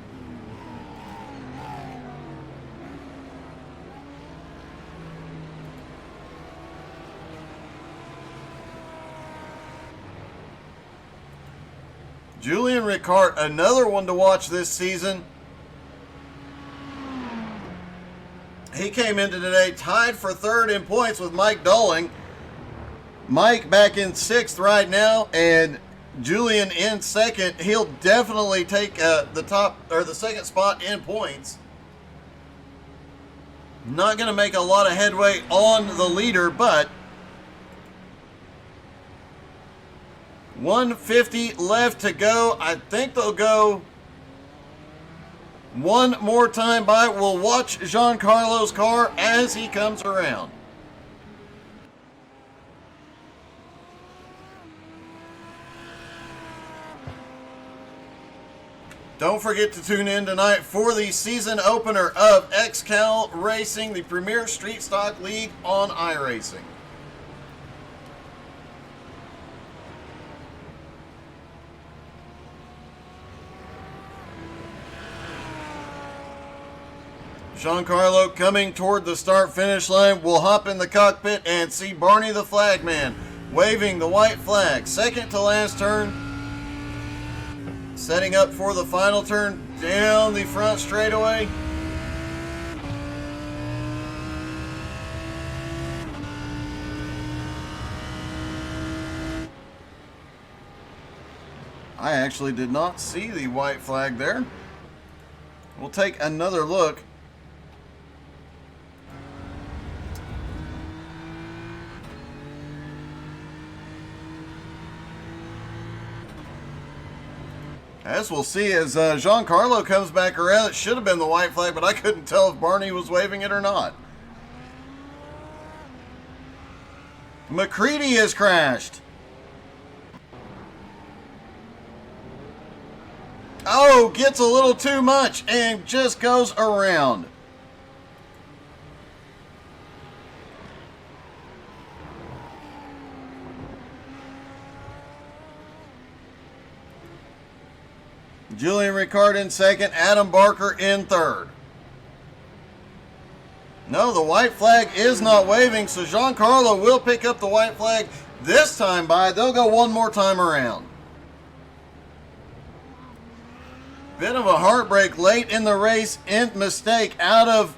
Julian Ricard, another one to watch this season. He came into today tied for third in points with Mike Dolling. Mike back in sixth right now, and Julian in second. He'll definitely take the top or the second spot in points. Not going to make a lot of headway on the leader, but 150 left to go. I think they'll go one more time by. We'll watch Giancarlo's car as he comes around. Don't forget to tune in tonight for the season opener of XCal Racing, the premier street stock league on iRacing. Giancarlo coming toward the start-finish line. We'll hop in the cockpit and see Barney the flagman waving the white flag. Second to last turn. Setting up for the final turn down the front straightaway. I actually did not see the white flag there. We'll take another look. As we'll see as Giancarlo comes back around, it should have been the white flag, but I couldn't tell if Barney was waving it or not. McCready has crashed. Oh, gets a little too much and just goes around. Julian Ricard in second, Adam Barker in third. No, the white flag is not waving, so Giancarlo will pick up the white flag this time by. They'll go one more time around. Bit of a heartbreak late in the race. Mistake out of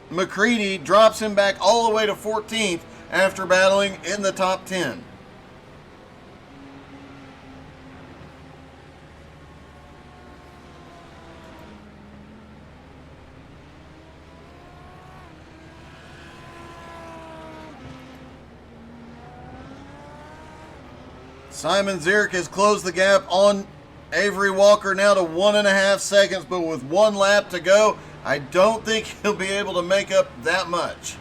McCready drops him back all the way to 14th after battling in the top 10. Simon Zierk has closed the gap on Avery Walker now to 1.5 seconds, but with one lap to go, I don't think he'll be able to make up that much.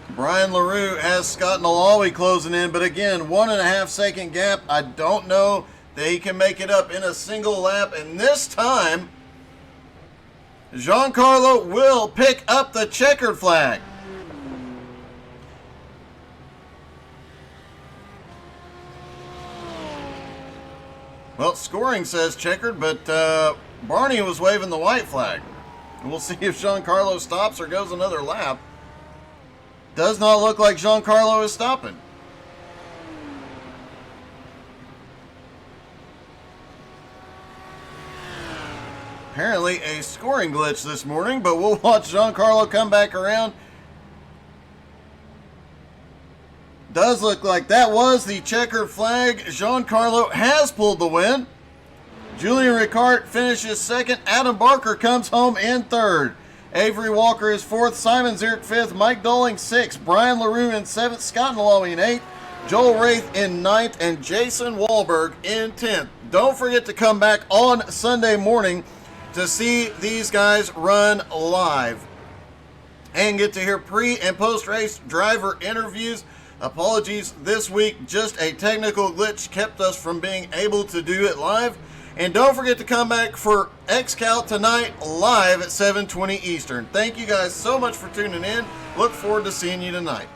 Brian LaRue has Scott Nalawi closing in, but again, 1.5 second gap. I don't know that he can make it up in a single lap, and this time Giancarlo will pick up the checkered flag. Well, scoring says checkered, but Barney was waving the white flag. We'll see if Giancarlo stops or goes another lap. Does not look like Giancarlo is stopping. Apparently a scoring glitch this morning, but we'll watch Giancarlo come back around. Does look like that was the checkered flag. Giancarlo has pulled the win. Julian Ricard finishes second. Adam Barker comes home in third. Avery Walker is fourth. Simon Zierk fifth. Mike Dolling sixth. Brian LaRue in seventh. Scott Nalawi in eighth. Joel Wraith in ninth. And Jason Wahlberg in 10th. Don't forget to come back on Sunday morning to see these guys run live and get to hear pre- and post-race driver interviews. Apologies this week, just a technical glitch kept us from being able to do it live. And don't forget to come back for XCal tonight live at 7:20 Eastern. Thank you guys so much for tuning in. Look forward to seeing you tonight.